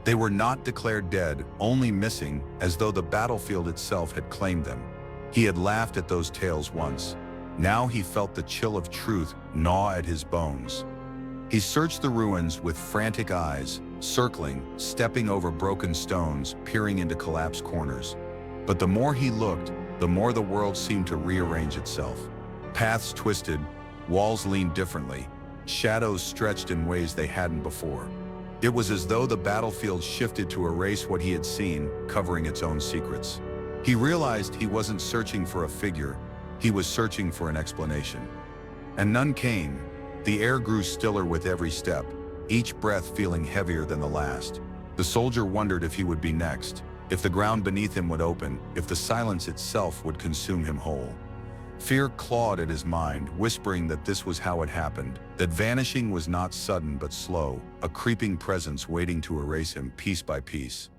They were not declared dead, only missing, as though the battlefield itself had claimed them. He had laughed at those tales once. Now he felt the chill of truth gnaw at his bones. He searched the ruins with frantic eyes, circling, stepping over broken stones, peering into collapsed corners. But the more he looked, the more the world seemed to rearrange itself. Paths twisted, walls leaned differently, shadows stretched in ways they hadn't before. It was as though the battlefield shifted to erase what he had seen, covering its own secrets. He realized he wasn't searching for a figure, he was searching for an explanation. And none came. The air grew stiller with every step, each breath feeling heavier than the last. The soldier wondered if he would be next, if the ground beneath him would open, if the silence itself would consume him whole. Fear clawed at his mind, whispering that this was how it happened, that vanishing was not sudden but slow, a creeping presence waiting to erase him piece by piece.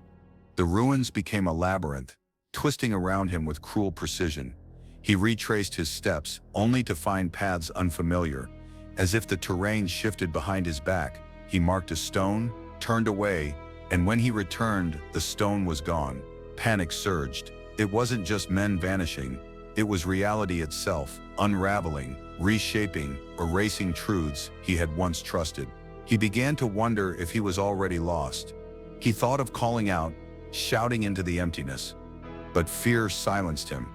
The ruins became a labyrinth, twisting around him with cruel precision. He retraced his steps, only to find paths unfamiliar. As if the terrain shifted behind his back, he marked a stone, turned away, and when he returned, the stone was gone. Panic surged. It wasn't just men vanishing. It was reality itself, unraveling, reshaping, erasing truths he had once trusted. He began to wonder if he was already lost. He thought of calling out, shouting into the emptiness. But fear silenced him.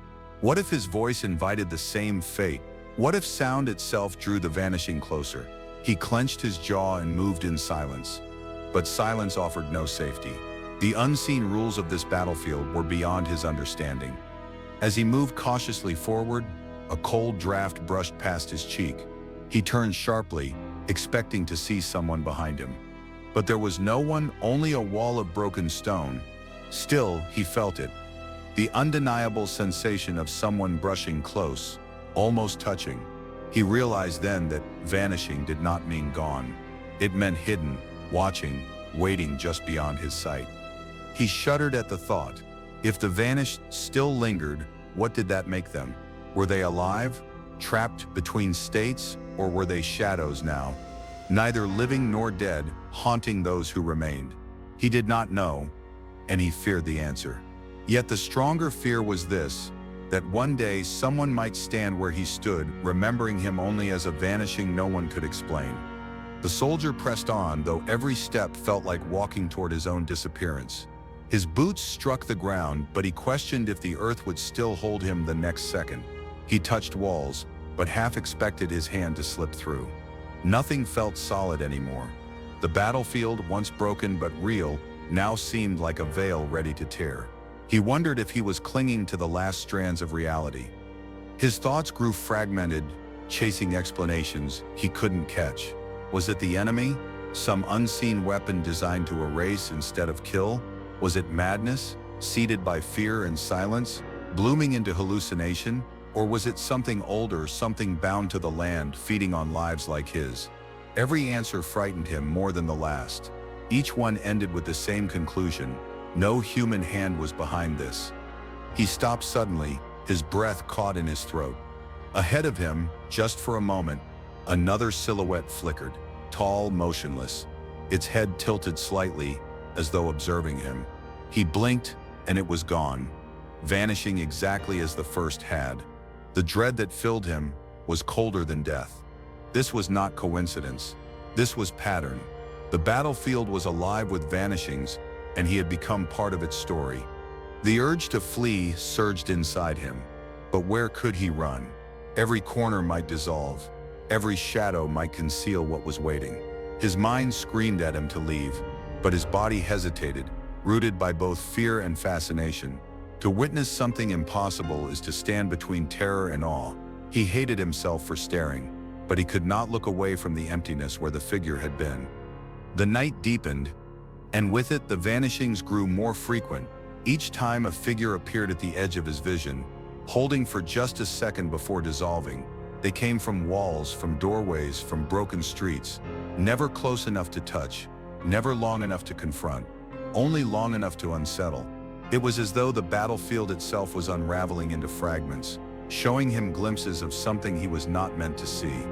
What if his voice invited the same fate? What if sound itself drew the vanishing closer? He clenched his jaw and moved in silence. But silence offered no safety. The unseen rules of this battlefield were beyond his understanding. As he moved cautiously forward, a cold draft brushed past his cheek. He turned sharply, expecting to see someone behind him. But there was no one, only a wall of broken stone. Still, he felt it. The undeniable sensation of someone brushing close, almost touching. He realized then that vanishing did not mean gone. It meant hidden, watching, waiting just beyond his sight. He shuddered at the thought. If the vanished still lingered, what did that make them? Were they alive, trapped between states, or were they shadows now? Neither living nor dead, haunting those who remained. He did not know, and he feared the answer. Yet the stronger fear was this, that one day someone might stand where he stood, remembering him only as a vanishing no one could explain. The soldier pressed on, though every step felt like walking toward his own disappearance. His boots struck the ground, but he questioned if the earth would still hold him the next second. He touched walls, but half expected his hand to slip through. Nothing felt solid anymore. The battlefield, once broken but real, now seemed like a veil ready to tear. He wondered if he was clinging to the last strands of reality. His thoughts grew fragmented, chasing explanations he couldn't catch. Was it the enemy? Some unseen weapon designed to erase instead of kill? Was it madness, seeded by fear and silence, blooming into hallucination? Or was it something older, something bound to the land, feeding on lives like his? Every answer frightened him more than the last. Each one ended with the same conclusion. No human hand was behind this. He stopped suddenly, his breath caught in his throat. Ahead of him, just for a moment, another silhouette flickered, tall, motionless, its head tilted slightly, as though observing him. He blinked, and it was gone, vanishing exactly as the first had. The dread that filled him was colder than death. This was not coincidence. This was pattern. The battlefield was alive with vanishings, and he had become part of its story. The urge to flee surged inside him. But where could he run? Every corner might dissolve. Every shadow might conceal what was waiting. His mind screamed at him to leave, but his body hesitated, rooted by both fear and fascination. To witness something impossible is to stand between terror and awe. He hated himself for staring, but he could not look away from the emptiness where the figure had been. The night deepened, and with it the vanishings grew more frequent. Each time a figure appeared at the edge of his vision, holding for just a second before dissolving. They came from walls, from doorways, from broken streets, never close enough to touch, never long enough to confront, only long enough to unsettle. It was as though the battlefield itself was unraveling into fragments, showing him glimpses of something he was not meant to see.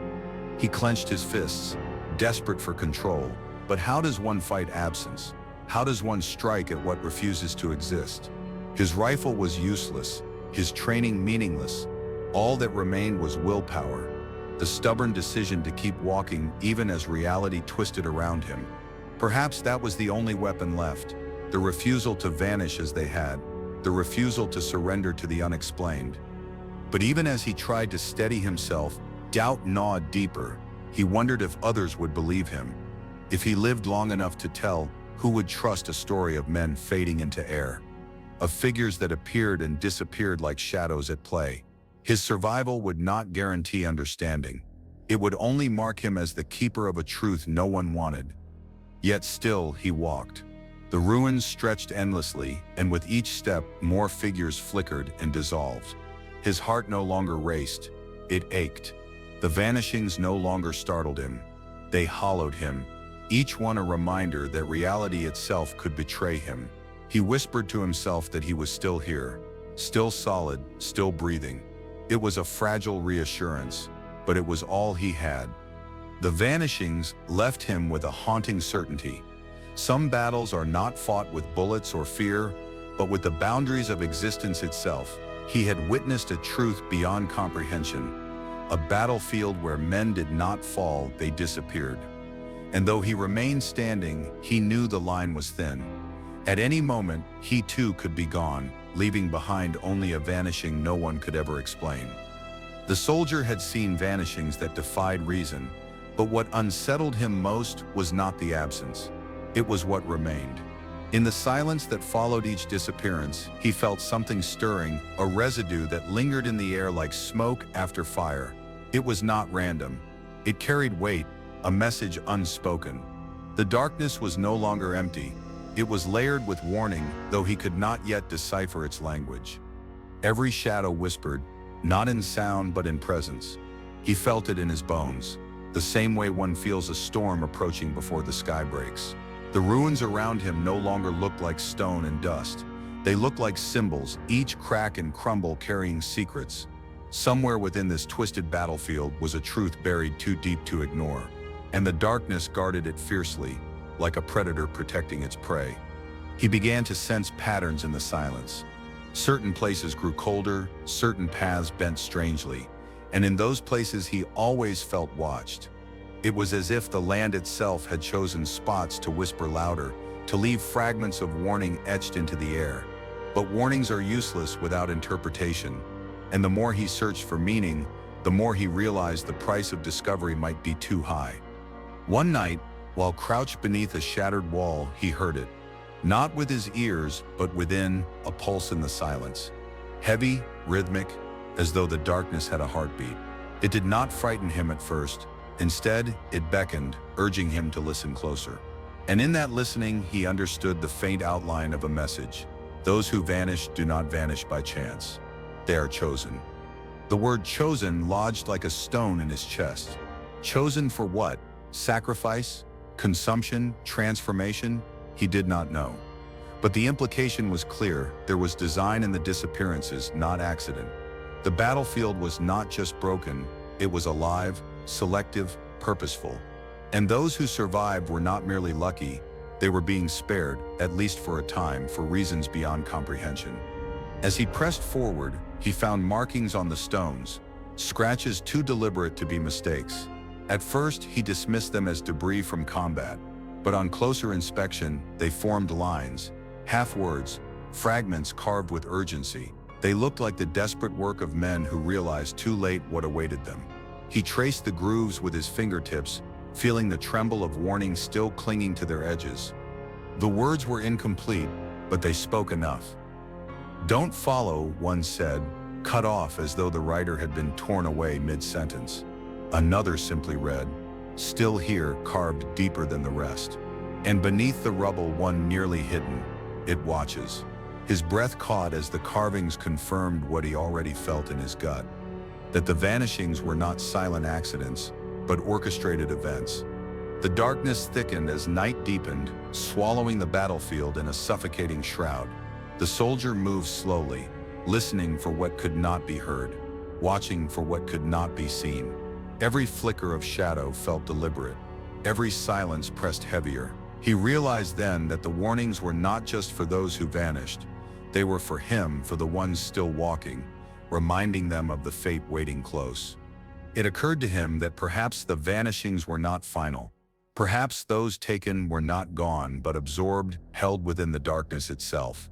He clenched his fists, desperate for control. But how does one fight absence? How does one strike at what refuses to exist? His rifle was useless, his training meaningless. All that remained was willpower, the stubborn decision to keep walking even as reality twisted around him. Perhaps that was the only weapon left, the refusal to vanish as they had, the refusal to surrender to the unexplained. But even as he tried to steady himself, doubt gnawed deeper. He wondered if others would believe him. If he lived long enough to tell, who would trust a story of men fading into air? Of figures that appeared and disappeared like shadows at play. His survival would not guarantee understanding. It would only mark him as the keeper of a truth no one wanted. Yet still he walked. The ruins stretched endlessly, and with each step, more figures flickered and dissolved. His heart no longer raced, it ached. The vanishings no longer startled him. They hollowed him, each one a reminder that reality itself could betray him. He whispered to himself that he was still here, still solid, still breathing. It was a fragile reassurance, but it was all he had. The vanishings left him with a haunting certainty. Some battles are not fought with bullets or fear, but with the boundaries of existence itself. He had witnessed a truth beyond comprehension, a battlefield where men did not fall, they disappeared. And though he remained standing, he knew the line was thin. At any moment, he too could be gone, leaving behind only a vanishing no one could ever explain. The soldier had seen vanishings that defied reason, but what unsettled him most was not the absence. It was what remained. In the silence that followed each disappearance, he felt something stirring, a residue that lingered in the air like smoke after fire. It was not random. It carried weight, a message unspoken. The darkness was no longer empty. It was layered with warning, though he could not yet decipher its language. Every shadow whispered, not in sound but in presence. He felt it in his bones, the same way one feels a storm approaching before the sky breaks. The ruins around him no longer looked like stone and dust. They looked like symbols, each crack and crumble carrying secrets. Somewhere within this twisted battlefield was a truth buried too deep to ignore, and the darkness guarded it fiercely, like a predator protecting its prey. He began to sense patterns in the silence. Certain places grew colder, certain paths bent strangely, and in those places he always felt watched. It was as if the land itself had chosen spots to whisper louder, to leave fragments of warning etched into the air. But warnings are useless without interpretation, and the more he searched for meaning, the more he realized the price of discovery might be too high. One night, while crouched beneath a shattered wall, he heard it. Not with his ears, but within, a pulse in the silence. Heavy, rhythmic, as though the darkness had a heartbeat. It did not frighten him at first. Instead, it beckoned, urging him to listen closer. And in that listening, he understood the faint outline of a message. Those who vanish do not vanish by chance. They are chosen. The word chosen lodged like a stone in his chest. Chosen for what? Sacrifice? Consumption? Transformation? He did not know. But the implication was clear. There was design in the disappearances, not accident. The battlefield was not just broken, it was alive, selective, purposeful. And those who survived were not merely lucky, they were being spared, at least for a time, for reasons beyond comprehension. As he pressed forward, he found markings on the stones, scratches too deliberate to be mistakes. At first, he dismissed them as debris from combat, but on closer inspection, they formed lines, half-words, fragments carved with urgency. They looked like the desperate work of men who realized too late what awaited them. He traced the grooves with his fingertips, feeling the tremble of warning still clinging to their edges. The words were incomplete, but they spoke enough. "Don't follow," one said, cut off as though the writer had been torn away mid-sentence. Another simply read, "Still here," carved deeper than the rest. And beneath the rubble, one nearly hidden, "It watches." His breath caught as the carvings confirmed what he already felt in his gut, that the vanishings were not silent accidents, but orchestrated events. The darkness thickened as night deepened, swallowing the battlefield in a suffocating shroud. The soldier moved slowly, listening for what could not be heard, watching for what could not be seen. Every flicker of shadow felt deliberate. Every silence pressed heavier. He realized then that the warnings were not just for those who vanished. They were for him, for the ones still walking, reminding them of the fate waiting close. It occurred to him that perhaps the vanishings were not final. Perhaps those taken were not gone, but absorbed, held within the darkness itself.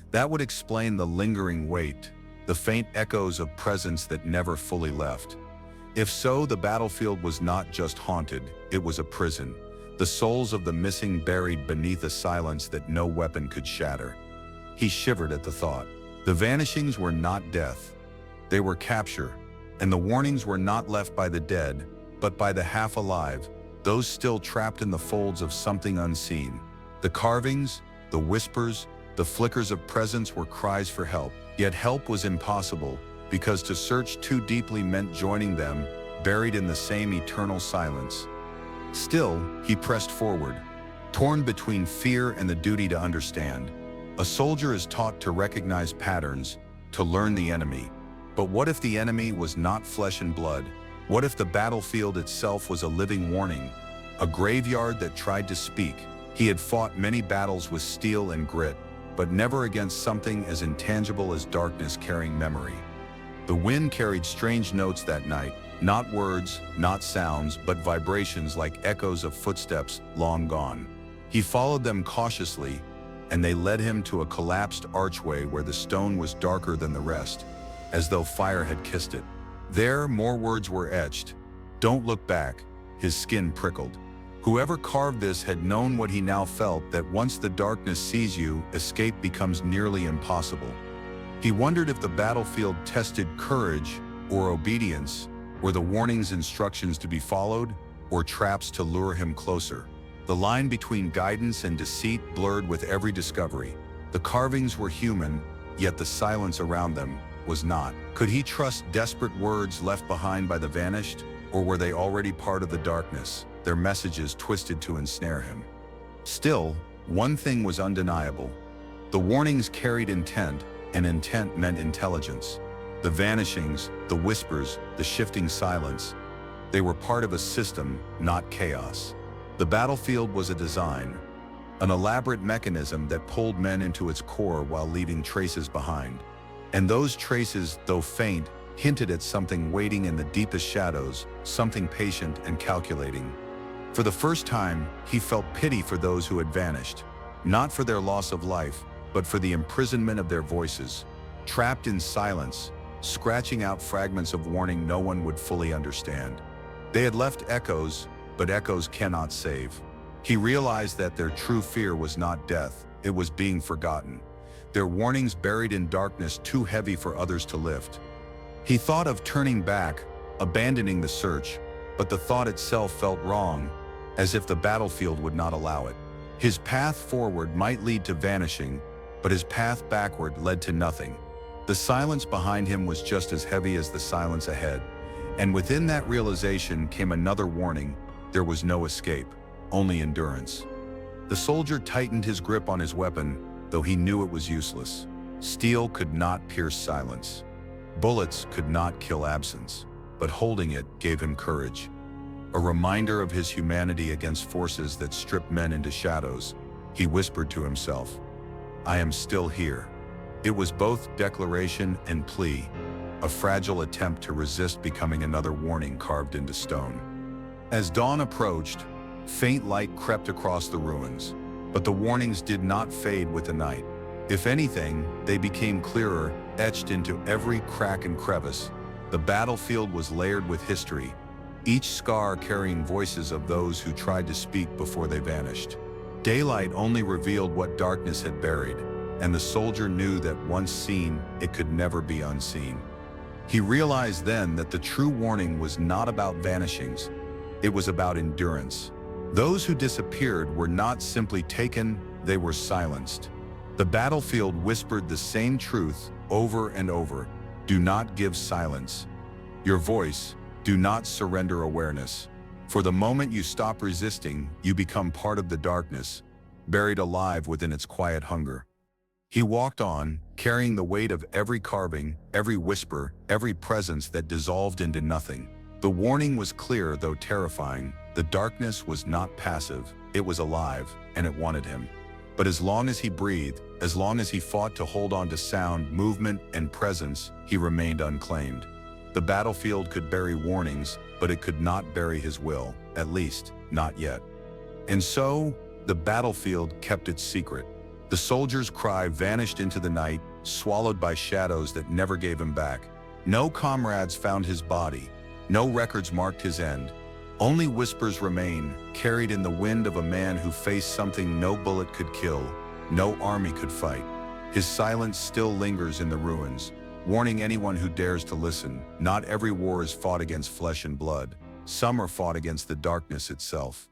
That would explain the lingering weight, the faint echoes of presence that never fully left. If so, the battlefield was not just haunted, it was a prison. The souls of the missing buried beneath a silence that no weapon could shatter. He shivered at the thought. The vanishings were not death. They were capture, and the warnings were not left by the dead, but by the half-alive, those still trapped in the folds of something unseen. The carvings, the whispers, the flickers of presence were cries for help, yet help was impossible, because to search too deeply meant joining them, buried in the same eternal silence. Still, he pressed forward, torn between fear and the duty to understand. A soldier is taught to recognize patterns, to learn the enemy. But what if the enemy was not flesh and blood? What if the battlefield itself was a living warning, a graveyard that tried to speak? He had fought many battles with steel and grit, but never against something as intangible as darkness carrying memory. The wind carried strange notes that night, not words, not sounds, but vibrations like echoes of footsteps long gone. He followed them cautiously, and they led him to a collapsed archway where the stone was darker than the rest, as though fire had kissed it. There, more words were etched. "Don't look back." His skin prickled. Whoever carved this had known what he now felt, that once the darkness sees you, escape becomes nearly impossible. He wondered if the battlefield tested courage or obedience, were the warnings instructions to be followed, or traps to lure him closer. The line between guidance and deceit blurred with every discovery. The carvings were human, yet the silence around them was not. Could he trust desperate words left behind by the vanished, or were they already part of the darkness, their messages twisted to ensnare him? Still, one thing was undeniable. The warnings carried intent, and intent meant intelligence. The vanishings, the whispers, the shifting silence, they were part of a system, not chaos. The battlefield was a design, an elaborate mechanism that pulled men into its core while leaving traces behind. And those traces, though faint, hinted at something waiting in the deepest shadows, something patient and calculating. For the first time, he felt pity for those who had vanished, not for their loss of life, but for the imprisonment of their voices, trapped in silence, scratching out fragments of warning no one would fully understand. They had left echoes, but echoes cannot save. He realized that their true fear was not death, it was being forgotten. Their warnings buried in darkness too heavy for others to lift. He thought of turning back, abandoning the search, but the thought itself felt wrong, as if the battlefield would not allow it. His path forward might lead to vanishing, but his path backward led to nothing. The silence behind him was just as heavy as the silence ahead, and within that realization came another warning: there was no escape, only endurance. The soldier tightened his grip on his weapon, though he knew it was useless. Steel could not pierce silence. Bullets could not kill absence, but holding it gave him courage. A reminder of his humanity against forces that stripped men into shadows, he whispered to himself, "I am still here." It was both declaration and plea, a fragile attempt to resist becoming another warning carved into stone. As dawn approached, faint light crept across the ruins, but the warnings did not fade with the night. If anything, they became clearer, etched into every crack and crevice. The battlefield was layered with history, each scar carrying voices of those who tried to speak before they vanished. Daylight only revealed what darkness had buried, and the soldier knew that once seen, it could never be unseen. He realized then that the true warning was not about vanishings, it was about endurance. Those who disappeared were not simply taken, they were silenced. The battlefield whispered the same truth over and over: do not give silence your voice, do not surrender awareness. For the moment you stop resisting, you become part of the darkness, buried alive within its quiet hunger. He walked on, carrying the weight of every carving, every whisper, every presence that dissolved into nothing. The warning was clear, though terrifying. The darkness was not passive, it was alive, and it wanted him. But as long as he breathed, as long as he fought to hold on to sound, movement, and presence, he remained unclaimed. The battlefield could bury warnings, but it could not bury his will, at least, not yet. And so, the battlefield kept its secret. The soldier's cry vanished into the night, swallowed by shadows that never gave him back. No comrades found his body. No records marked his end. Only whispers remain, carried in the wind of a man who faced something no bullet could kill, no army could fight. His silence still lingers in the ruins, warning anyone who dares to listen. Not every war is fought against flesh and blood. Some are fought against the darkness itself.